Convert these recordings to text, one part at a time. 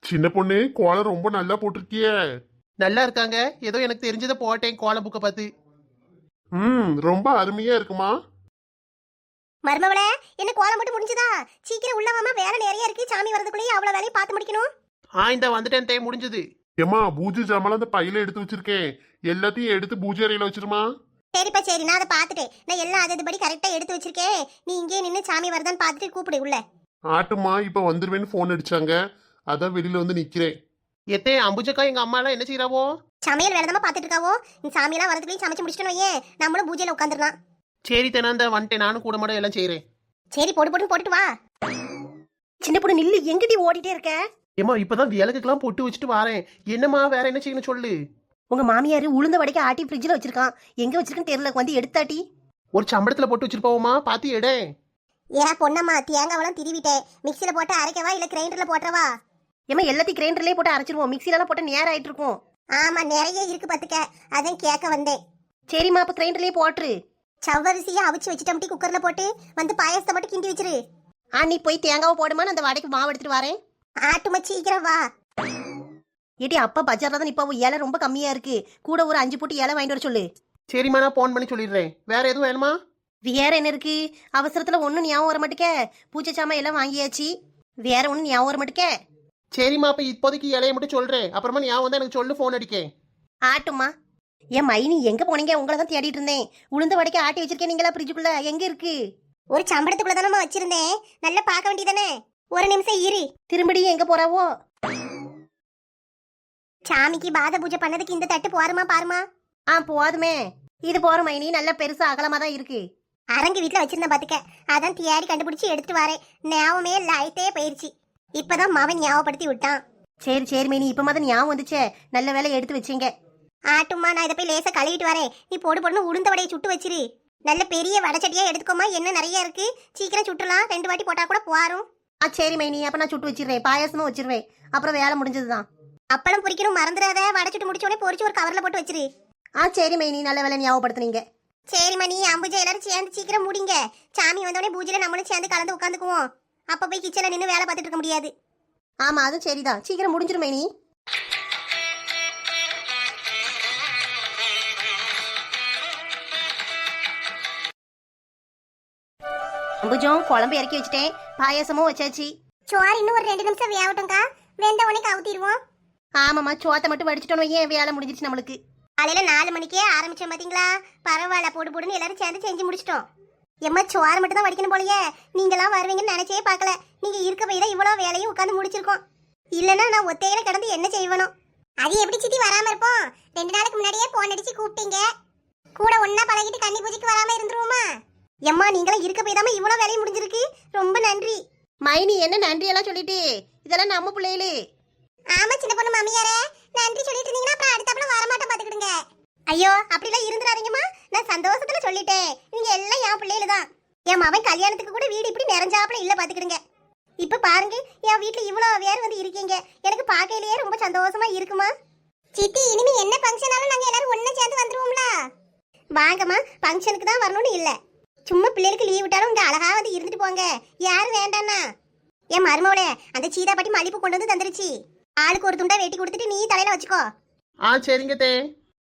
சின்ன பொண்ணு கோலம் ரொம்ப நல்லா போட்டிருக்கியே. நல்லா இருக்காங்க. ஏதோ எனக்கு தெரிஞ்சதை போட்டேன் கோலம் புக்கை பார்த்து. ரொம்ப அருமையா இருக்குமா. மருமவளே, என்ன கோலம் மட்டும் முடிஞ்சதா? சீக்கிரம் உள்ள வாமா, வேலை நிறைய இருக்கு. சாமி வரதுக்குள்ளேயே அவ்வளவு வேலையை பார்த்து முடிக்கணும். இந்த வந்துட்டேன், முடிஞ்சது. ஏமா பூஜை ஜாமான் அந்த பையில எடுத்து வச்சிருக்கேன், எல்லாத்தையும் எடுத்து பூஜை அறையில வச்சிருமா. சரிப்பா சரி, நான் அதை பார்த்துட்டேன். நான் எல்லாம் அதுபடி கரெக்டா எடுத்து வச்சிருக்கேன். நீ இங்கே நின்று சாமி வருதான்னு பார்த்துட்டு கூப்பிடு உள்ள. ஆட்டுமா இப்ப வந்துருவேன்னு போன் அடிச்சாங்க, அதான் வெளியில வந்து நிக்கிறேன். எத்தே அம்புஜக்கா எங்க அம்மா எல்லாம் என்ன செய்யறாவோ? சமையல் வேலைதான் பார்த்துட்டு இருக்காவோ. இந்த சாமியெல்லாம் வரதுக்குள்ளேயும் சமைச்சு முடிச்சிட்டோம் வையே, நம்மளும் பூஜையில உட்காந்துடலாம். சரி தெனாந்த வந்துட்டேன், நானும் கூட மாட எல்லாம் செய்யறேன். சரி போட்டுட்டு வா. சின்ன பொண்ணு நில்லு, எங்கடி ஓடிட்டே இருக்க? ஏமா இப்பதான் விளக்குக்கெல்லாம் போட்டு வச்சுட்டு வரேன். என்னம்மா வேற என்ன செய்யணும் சொல்லு. உங்க மாமியார் உளுந்த வடைக்க ஆட்டி ஃப்ரிட்ஜில் வச்சிருக்கான். எங்க வச்சிருக்கேன்னு தெரியல, வந்து எடுத்தாட்டி. ஒரு சம்பளத்துல போட்டு வச்சிருப்போமா, பாத்து எடே. ஏன் பொண்ணம்மா, தேங்காவெல்லாம் திருவிட்டேன். மிக்சியில போட்டு அரைக்கவா இல்ல கிரைண்டர்ல போட்டுறவா? ஏமா எல்லாத்தையும் கிரைண்டர்லயே போட்டு அரைச்சிருவோம், மிக்சியில போட்டு நேரம் ஆயிட்டு இருக்கும். ஆமா நிறைய இருக்கு பாத்துக்க, அதான் கேட்க வந்தேன். சரிம்மா அப்ப கிரைண்டர்லயே போட்டுரு. சவ்வரிசியை அவிச்சு வச்சுட்டோம்டி குக்கர்ல போட்டு, வந்து பாயசத்தை மட்டும் கிண்டி வச்சிரு. நீ போய் தேங்காவை போடுமா, அந்த வடைக்கு மாவு எடுத்துட்டு வரேன். ஆட்டுமா சீக்கிரம் வா. ஏடி அப்பா பஜார்ல தான் இப்ப இலை ரொம்ப கம்மியா இருக்கு, கூட ஒரு 5 போட்டு இலை வாங்கிட்டு வர சொல்லு. சரிம்மா நான் போன் பண்ணி சொல்லிடுறேன். வேற எதுவும் வேணுமா? வேற என்ன இருக்கு? அவசரத்துல ஒன்னும் ஞாபகம் வர மாட்டேக்க. பூஜை சாமான் எல்லாம் வாங்கியாச்சு, வேற ஒன்னும் ஞாபகம் வர மாட்டேக்க. சரிம்மா அப்ப இப்போதைக்கு இலையை மட்டும் சொல்றேன், அப்புறமா ஞாபகம் வந்தா எனக்கு சொல்லு, போன் அடிக்கேன். ஆட்டுமா. ஏன் மைனி எங்க போனீங்க? உங்களை தான் தேடிட்டு இருந்தேன். உளுந்த வடைக்க ஆட்டி வச்சிருக்கேன், நீங்களா ஃப்ரிட்ஜுக்குள்ள எங்க இருக்கு? ஒரு சம்பளத்துக்குள்ள தானே வச்சிருந்தேன், நல்லா பார்க்க வேண்டியதானே. ஒரு நிமிஷம் இரு. திரும்படியும் எங்க போறாவோ? சாமிக்கு பாத பூஜை பண்ணதுக்கு இந்த தட்டு போருமா பாருமா. போதுமே, இது போற மைனி, நல்ல பெருசா அகலமா தான் இருக்கு. அரங்கு வீட்டுல வச்சிருந்தேன் பாத்துக்க, அதான் தேடி கண்டுபிடிச்சு எடுத்துட்டு வரேன். ஞாபகமே லைட்டே போயிருச்சு, இப்பதான் மவன் ஞாபகப்படுத்தி விட்டான். சரி சரி மைனி, இப்ப மாதிரி ஞாபகம் வந்துச்சே, நல்ல வேலை எடுத்து வச்சீங்க. ஆட்டுமா நான் இதை போய் லேசா கழுவிட்டு வரேன். நீ போடுன்னு உளுந்த வடையை சுட்டு வச்சிரு. நல்ல பெரிய வடைச்சட்டியா எடுத்துக்கோமா, என்ன நிறைய இருக்கு, சீக்கிரம் சுட்டுலாம். 2 வாட்டி போட்டா கூட போறோம். சரி மைனி, அப்ப நான் சுட்டு வச்சிருவேன், பாயாசமும் வச்சிருவேன், அப்புறம் வேலை முடிஞ்சதுதான். அப்பளம் பொரிக்கணும் மறந்துடாத, வடை சுட்டு முடிச்சோடனே பொரிச்சு ஒரு கவர்ல போட்டு வச்சிரு. சரி மைனி, நல்ல வேலை ஞாபகப்படுத்துனீங்க. சரி மணி, அம்புஜா எல்லாரும் சேர்ந்து சீக்கிரம் முடிங்க. சாமி வந்தோடனே பூஜையில நம்மளும் சேர்ந்து கலந்து உட்காந்துக்குவோம். அப்ப போய் கிச்சன்ல நின்று வேலை பார்த்துட்டு இருக்க முடியாது. ஆமா அதுவும் சரிதான், சீக்கிரம் முடிஞ்சிரும் மைனி. அம்புஜம் குழம்பு இறக்கி வச்சுட்டேன், பாயாசமும் வச்சாச்சு. சோறு இன்னும் ஒரு 2 நிமிஷம் வேகட்டும்க்கா, வெந்த உடனே கவுத்திடுவோம். ஆமாம்மா, சோத்தை மட்டும் வடிச்சிட்டோம், ஏன் வேலை முடிஞ்சிருச்சு நம்மளுக்கு. காலையில 4 மணிக்கே ஆரம்பிச்சோம் பாத்தீங்களா, பரவாயில்ல, போடுன்னு எல்லாரும் சேர்ந்து செஞ்சு முடிச்சிட்டோம். எம்மா சோறு மட்டும் தான் வடிக்கணும் போலயே, நீங்களாம் வருவீங்கன்னு நினைச்சே பார்க்கல. நீங்க இருக்க போய் தான் இவ்வளவு வேலையும் உட்காந்து முடிச்சிருக்கோம். இல்லைன்னா நான் ஒத்தையில கிடந்து என்ன செய்வனும். அது எப்படி சித்தி வராம இருப்போம்? 2 நாளைக்கு முன்னாடியே போன் அடிச்சு கூப்பிட்டீங்க, கூட ஒன்னா பழகிட்டு கன்னி பூஜைக்கு வராம இருந்துருவோமா? எம்மா நீங்களும் இருக்க போய் தான் இவ்வளவு வேலையும் முடிஞ்சிருக்கு, ரொம்ப நன்றி. மைனி என்ன நன்றி எல்லாம் சொல்லிட்டு, இதெல்லாம் நம்ம பிள்ளைகளே. ஆமா சின்ன பொண்ணு மாமியாரே, நன்றி சொல்லிட்டு இருந்தீங்கன்னா அப்புறம் அடுத்தப்பல வரமாட்டேன் பாத்துக்கிடுங்க. ஐயோ அப்படிலாம் இருந்துடாதீங்கம்மா, நான் சந்தோஷத்துல சொல்லிட்டேன். நீங்க எல்லாம் என் பிள்ளைகளு தான். என் மவன் கல்யாணத்துக்கு கூட வீடு இப்படி நிறைஞ்சாப்புல இல்ல பாத்துக்கிடுங்க. இப்ப பாருங்க என் வீட்டுல இவ்வளவு பேர் வந்து இருக்கீங்க, எனக்கு பார்க்கையிலேயே ரொம்ப சந்தோஷமா இருக்குமா. சித்தி இனிமே என்ன ஃபங்க்ஷனாலும் நாங்க எல்லாரும் ஒண்ணா சேர்ந்து வந்துருவோம்ல. வாங்கம்மா, ஃபங்க்ஷனுக்கு தான் வரணும்னு இல்ல, சும்மா பிள்ளைகளுக்கு லீவ் விட்டாலும் இங்க அழகா வந்து இருந்துட்டு போங்க, யாரும் வேண்டாண்ணா. என் மருமவளே அந்த சீதா பாட்டி மல்லிப்பூ கொண்டு வந்து தந்துருச்சு, ஆளுக்கு ஒரு துண்டா வெட்டி கொடுத்துட்டு நீ தலையில வச்சுக்கோ. சரிங்க தே.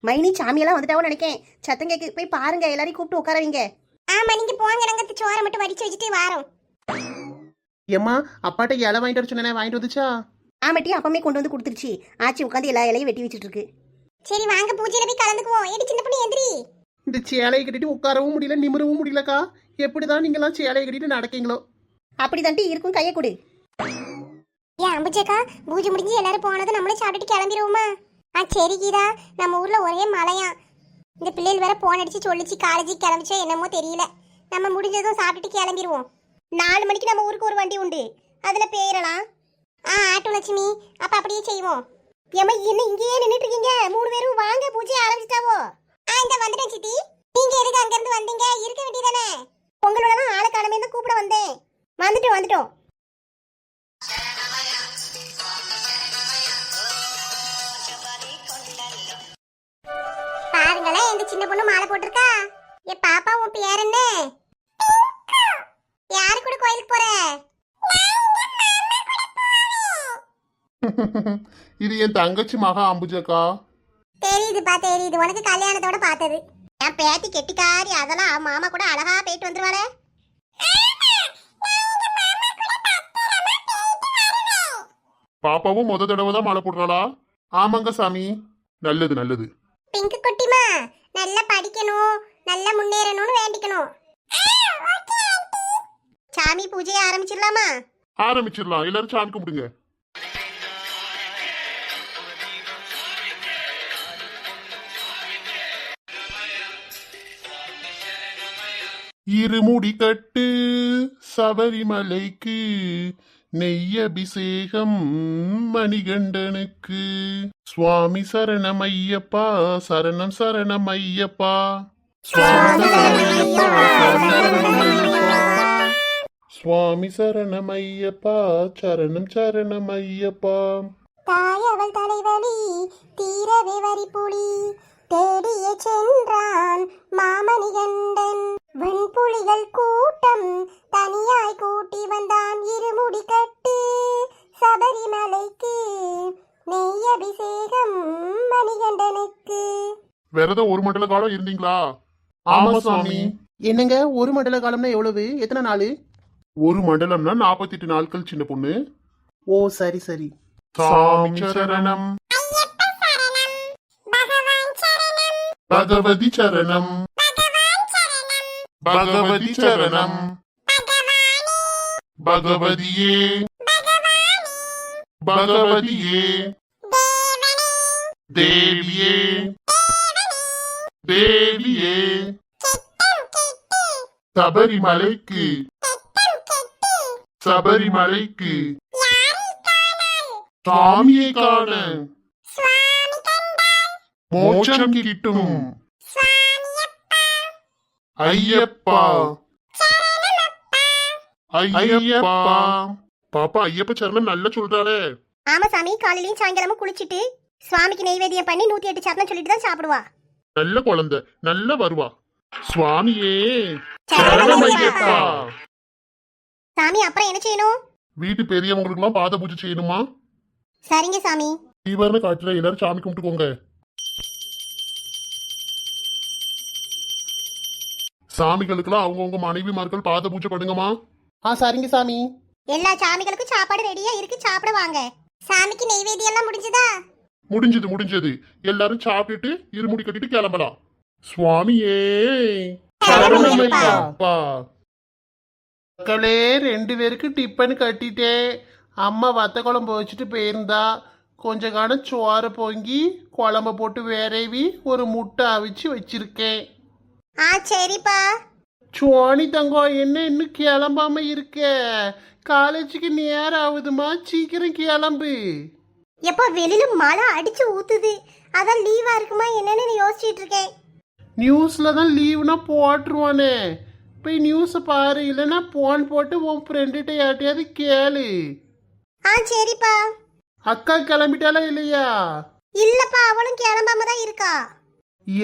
மைனி சாமியெல்லாம் வந்துட்டாவும் நினைக்கேன், சத்தம் கேக்கு போய் பாருங்க, எல்லாரையும் கூப்பிட்டு உட்காரவீங்க. ஆமா நீங்க போங்க, நாங்க சோறை மட்டும் வடிச்சு வச்சுட்டு வாரோம். ஏம்மா அப்பாட்ட இலை வாங்கிட்டு வர சொன்னேன், வாங்கிட்டு வந்துச்சா? ஆமாட்டி அப்பமே கொண்டு வந்து கொடுத்துருச்சு, ஆச்சி உட்காந்து எல்லா இலையும் வெட்டி வச்சுட்டு இருக்கு. சரி வாங்க பூஜையில போய் கலந்துக்குவோம். ஏடி சின்ன பொண்ணு எந்திரி. இந்த சேலையை கட்டிட்டு உட்காரவும் முடியல, நிமிரவும் முடியலக்கா. எப்படிதான் நீங்களாம் சேலையை கட்டிட்டு நடக்கீங்களோ? அப்படிதான்ட்டு இருக்கும், கையை கொடு. ஏன் அம்புச்சேக்கா, பூஜை முடிஞ்சு எல்லாரும் போனதும் நம்மளும் சாப்பிட்டுட்டு கிளம்பிடுவோமா? சரி கீதா, நம்ம ஊர்ல ஒரே மழையா, இந்த பிள்ளைகள் வேற போன் அடிச்சு சொல்லிச்சு காலேஜுக்கு கிளம்பிச்சோ என்னமோ தெரியல. நம்ம முடிஞ்சதும் சாப்பிட்டுட்டு கிளம்பிடுவோம். 4 மணிக்கு நம்ம ஊருக்கு ஒரு வண்டி உண்டு, அதுல பேரலாம். ஆட்டோ லட்சுமி, அப்ப அப்படியே செய்வோம். ஏமா என்ன இங்கேயே நின்றுட்டு இருக்கீங்க? 3 பேரும் வாங்க, பூஜை ஆரம்பிச்சிட்டாவோ. இந்த வந்துட்டேன் சித்தி. நீங்க எதுக்கு அங்க இருந்து வந்தீங்க? இருக்க வேண்டியதானே. உங்களோட ஆளு காலமே தான் கூப்பிட வந்தேன். வந்துட்டோம். பாருங்களேன் இந்த சின்ன பொண்ணு மாலை போட்டிருக்கா. ஏ பாப்பா, உன் பேர் என்ன? யாரு கூட கோயிலுக்கு போற? இது என் தங்கச்சி மகா அம்புஜக்கா. தெரியுதுப்பா, தெரியுது. உனக்கு கல்யாணத்தோட பார்த்தது. என் பேத்தி கெட்டிக்காரி, அதெல்லாம் மாமா கூட அழகா போயிட்டு வந்துருவாளே. பாப்பாவும் முத தடவை தான் மாலை போடுறாளா? ஆமாங்க சாமி. நல்லது நல்லது. பிங்க் குட்டிமா, நல்லா படிக்கணும், நல்லா முன்னேறணும்னு வேண்டிக்கணும். சாமி பூஜையை ஆரம்பிச்சிடலாமா? ஆரம்பிச்சிடலாம். எல்லாரும் சாமி கும்பிடுங்க. இருமுடி கட்டு சபரிமலைக்கு, நெய் அபிஷேகம் மணிகண்டனுக்கு. சுவாமி சரணம் ஐயப்பா, சரணம் சரணம் ஐயப்பா. சுவாமி சரணம் ஐயப்பா, சரணம் சரணம் ஐயப்பா. தாயவள் தலைவலி தீரவே வரிப்புலி தேடியே சென்றான் மாமணிகண்டன். வெண்புலிகள் கூட்டம் தனியாய் கூட்டி வந்தான். இருமுடி கட்டு சபரிமலைக்கு, நெய் அபிஷேகம் மணிகண்டனுக்கு. விரதம் ஒரு மண்டல காலம் இருந்தீங்களா? ஆமா சாமி. என்னங்க, ஒரு மண்டல காலம்னா எவ்வளவு? எத்தனை நாள்? ஒரு மண்டலம்னா 48 நாட்கள் சின்ன பொண்ணு. ஓ சரி சரி. சாமி சரணம், பகவதி சரணம், பகவதி சரணம், பகவதியே பகவதியே, தேவியே தேவியே. சபரிமலைக்கு சபரிமலைக்கு, சுவாமியை காண மோட்சம் கிட்டும். ஐயப்பா ஐயப்பா. பாப்பா ஐயப்ப சரணம் நல்லா சொல்றாளே. ஆமா சாமி, காலையிலயும் சாயங்காலமும் குளிச்சிட்டு சுவாமிக்கு நெய்வேத்தியம் பண்ணி 108 சரணம் சொல்லிட்டு தான் சாப்பிடுவா. நல்ல குழந்தை, நல்ல வருவா. சுவாமியே சரணம் ஐயப்பா. சாமி, அப்புறம் என்ன செய்யணும்? வீட்டு பெரியவங்களுக்கு எல்லாம் பாத பூஜை செய்யணுமா? சரிங்க சாமி. தீபாவளி காட்டுல எல்லாரும் சாமி கும்பிட்டுக்கோங்க. சாமிகளுக்கெல்லாம் அவங்கவுங்க மனைவிமார்கள் பாத பூஜை பண்ணுங்கம்மா. சரிங்க சாமி. எல்லா சாமிகளுக்கும் சாப்பாடு ரெடியா இருக்கு, சாப்பிட வாங்க. சாமிக்கு நெய்வேத்தியம் எல்லாம் முடிஞ்சதா? முடிஞ்சது முடிஞ்சது. எல்லாரும் சாப்பிட்டுட்டு இருமுடி கட்டிட்டு கிளம்பலாம். சுவாமியே சரணம் ஐயப்பா. மக்களே, 2 பேருக்கு டிப்பன் கட்டிட்டேன். அம்மா வத்த குழம்பு வச்சுட்டு போயிருந்தா. கொஞ்ச காலம் சோறு பொங்கி குழம்பு போட்டு வேறவி ஒரு முட்டை அவிச்சு வச்சிருக்கேன். சரிப்பா. சுவாணி தங்கம், என்ன இன்னும் கிளம்பாம இருக்க? காலேஜுக்கு நேரம் ஆகுதுமா, சீக்கிரம் கிளம்பு. எப்போ வெளியில மழை அடிச்சு ஊத்துது, அதான் லீவா இருக்குமா என்னன்னு யோசிச்சுட்டு இருக்கேன். நியூஸ்ல தான் லீவுனா போட்டுருவானே, போய் நியூஸை பாரு. இல்லைன்னா போன் போட்டு உன் ஃப்ரெண்டுகிட்ட யார்ட்டையாவது கேளு. சரிப்பா. அக்கா கிளம்பிட்டாலா இல்லையா? இல்லப்பா, அவளும் கிளம்பாம தான் இருக்கா.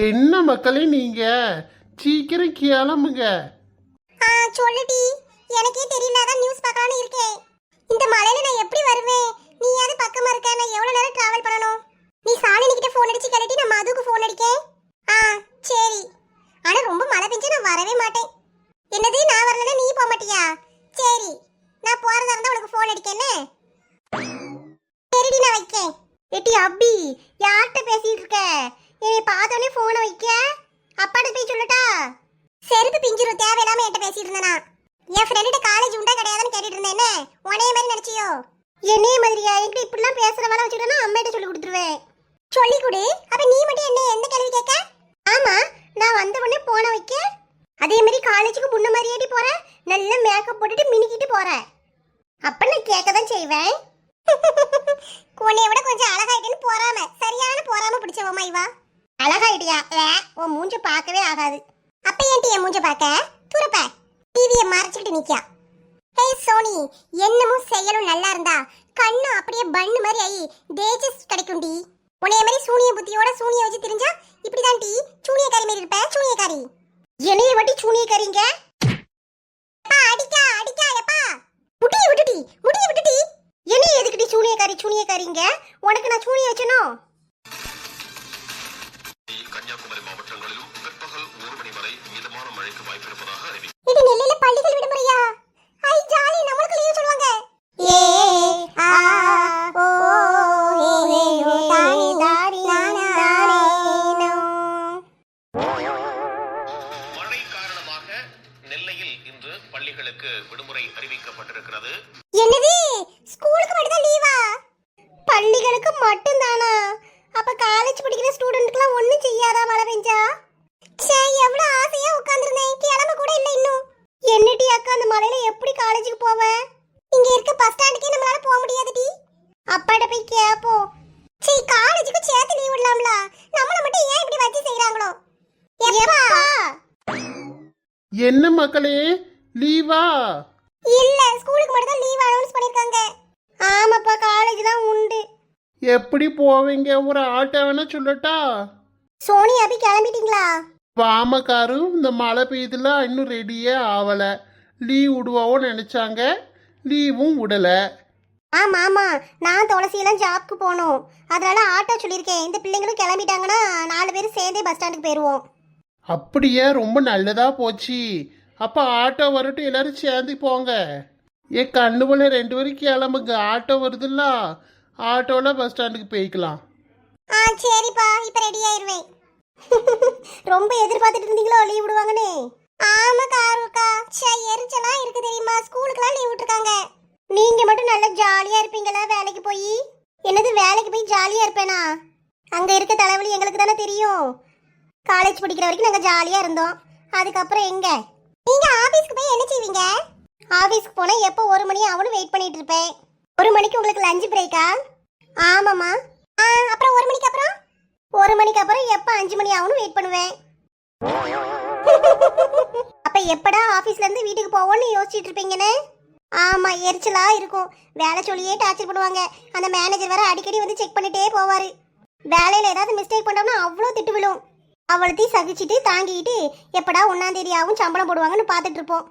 என்ன மக்களே, நீங்க சீக்கிரம் கிளம்புங்க. சொல்லுடி, எனக்கே தெரியல, அதான் நியூஸ் பார்க்கலான்னு இருக்கேன். இந்த மழையில நான் எப்படி வருவேன்? நீ யாரு பக்கமா இருக்க? நான் எவ்வளவு நேரம் டிராவல் பண்ணணும்? நீ சாலினி கிட்ட போன் அடிச்சு கலட்டி நான் மதுக்கு போன் அடிக்கேன். சரி. ஆனா ரொம்ப மழை பெஞ்சு நான் வரவே மாட்டேன். என்னது, நான் வரலன்னா நீ போக மாட்டியா? சரி, நான் போறதா இருந்தா உனக்கு போன் அடிக்கேன்னு. சரிடி, நான் வைக்கேன். எட்டி அபி, யார்கிட்ட பேசிட்டு இருக்க? என்னை பார்த்தோன்னே போனை வைக்க. அப்பாட்ட போய் சொல்லட்டா? செருப்பு பிஞ்சிரும், தேவையில்லாம என்கிட்ட பேசிட்டு இருந்தேனா? என் ஃப்ரெண்ட காலேஜ் உண்டா கிடையாதுன்னு கேட்டுட்டு இருந்தேன். என்ன உனைய மாதிரி நினைச்சியோ? என்னைய மாதிரியா? என்கிட்ட இப்படிலாம் பேசுற வேலை வச்சுக்கிட்டா அம்மாட்ட சொல்லி கொடுத்துருவேன். சொல்லி கொடு. அப்ப நீ மட்டும் என்ன எந்த கேள்வி கேட்க? ஆமா, நான் வந்த உடனே போன வைக்க. அதே மாதிரி காலேஜுக்கு முன்ன மாதிரியாடி போற, நல்ல மேக்கப் போட்டுட்டு மினிக்கிட்டு போற. அப்ப நான் கேட்க தான் செய்வேன். உன்னைய விட கொஞ்சம் அழகாயிட்டேன்னு போறாம, சரியான போறாம பிடிச்சவமா இவா. அழகாயிட்டியா? உன் மூஞ்ச பார்க்கவே ஆகாது. அப்ப ஏன்டி என் மூஞ்ச பார்க்க? துறப்ப டிவியை மறைச்சிக்கிட்டு நிக்கா. ஹே சோனி, என்னமும் செயலும் நல்லா இருந்தா கண்ணு அப்படியே பண்ணு மாதிரி ஆகி தேஜஸ் கிடைக்கும்டி. உன்னைய மாதிரி சூனிய புத்தியோட சூனிய வச்சு தெரிஞ்சா இப்படிதான் டி சூனியக்காரி மாதிரி என்ன மக்களே, லீவா? இல்ல, ஸ்கூலுக்கு மட்டும் தான் லீவ் அனௌன்ஸ் பண்ணிருக்காங்க. ஆமாப்பா, காலேஜ் தான் உண்டு. எப்படி போவீங்க? ஒரு ஆட்டோ வேணா சொல்லட்டா? சோனி அபி கிளம்பிட்டீங்களா? வாமக்காரும் இந்த மழை பெய்யுதுல இன்னும் ரெடியே ஆகலை. லீவ் விடுவோன்னு நினச்சாங்க, லீவும் விடலை. ஆமா ஆமா, நான் துளசியெல்லாம் ஜாப்க்கு போகணும், அதனால ஆட்டோ சொல்லியிருக்கேன். இந்த பிள்ளைங்களும் கிளம்பிட்டாங்கன்னா 4 பேரும் சேர்ந்தே பஸ் ஸ்டாண்டுக்கு போயிடுவோம். அப்படியே ரொம்ப நல்லதா போச்சு. அப்போ ஆட்டோ வரட்டும், எல்லாரும் சேர்ந்து போங்க. என் கண்ணு போல 2 பேரும் கிளம்புங்க. ஆட்டோ வருதுல்ல, ஆட்டோவில் பஸ் ஸ்டாண்டுக்கு போய்க்கலாம். சரிப்பா, இப்போ ரெடி ஆயிருவேன். ரொம்ப எதிர்பார்த்துட்டு இருந்தீங்களோ லீவ் விடுவாங்கன்னு? ஆமா காருக்கா, எரிச்சலா இருக்கு தெரியுமா? ஸ்கூலுக்குலாம் லீவ் விட்டுருக்காங்க. நீங்க மட்டும் நல்லா ஜாலியா இருப்பீங்களா வேலைக்கு போய்? என்னது வேலைக்கு போய் ஜாலியா இருப்பேனா? அங்க இருக்க தலைவலி எங்களுக்கு தானே தெரியும். காலேஜ் படிக்கிற வரைக்கும் நாங்க ஜாலியா இருந்தோம். அதுக்கப்புறம் எங்க? நீங்க ஆபீஸ்க்கு போய் என்ன செய்வீங்க? ஆபீஸ்க்கு போனா எப்போ 1 மணி ஆகணும் வெயிட் பண்ணிட்டு இருப்பேன். 1 மணிக்கு உங்களுக்கு லஞ்ச் பிரேக்கா? ஆமாம்மா. அப்புறம் 1 மணிக்கு அப்புறம்? 1 மணிக்கு அப்புறம் எப்போ 5 மணி ஆகணும் வெயிட் பண்ணுவேன். அப்ப எப்படா ஆபீஸ்ல இருந்து வீட்டுக்கு போவோம்னு யோசிச்சுட்டு இருப்பீங்கன்னு? ஆமா, எரிச்சலா இருக்கும். வேலை சொல்லியே டார்ச்சர் பண்ணுவாங்க. அந்த மேனேஜர் வேற அடிக்கடி வந்து செக் பண்ணிட்டே போவாரு. வேலையில ஏதாவது மிஸ்டேக் பண்ணோம்னா அவ்வளோ திட்டு விழும். அவ்வளோத்தையும் சகிச்சுட்டு தாங்கிட்டு எப்படா 1ஆம் தேதி ஆகும் சம்பளம் போடுவாங்கன்னு பார்த்துட்டு இருப்போம்.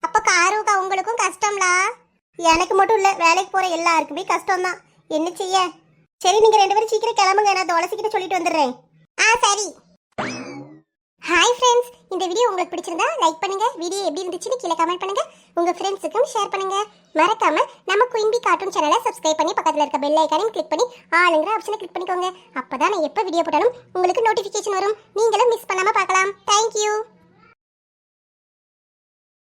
அப்ப காருக்கா உங்களுக்கும் கஷ்டம்லா? எனக்கு மட்டும் இல்ல, வேலைக்கு போற எல்லாருக்குமே கஷ்டம்தான். என்ன செய்ய? சரி, நீங்க 2 பேரும் சீக்கிரம் கிளம்புங்க, நான் துளசிக்கிட்ட சொல்லிட்டு வந்துடுறேன். சரி. ஹாய் ஃப்ரெண்ட்ஸ், இந்த வீடியோ உங்களுக்கு பிடிச்சிருந்தா லைக் பண்ணுங்க. வீடியோ எப்படி இருந்துச்சுன்னு கீழே கமெண்ட் பண்ணுங்க. உங்க ஃப்ரெண்ட்ஸுக்கும் ஷேர் பண்ணுங்க. மறக்காம நம்ம குயின் பீ கார்ட்டூன் சேனலை சப்ஸ்கிரைப் பண்ணி பக்கத்துல இருக்க பெல் ஐகானையும் கிளிக் பண்ணி ஆளுங்கிற ஆப்ஷனை கிளிக் பண்ணிக்கோங்க. அப்பதான் நான் எப்போ வீடியோ போட்டாலும் உங்களுக்கு நோட்டிஃபிகேஷன் வரும். நீங்களும் மிஸ் பண்ணாம பார்க்கலாம். தேங்க்யூ.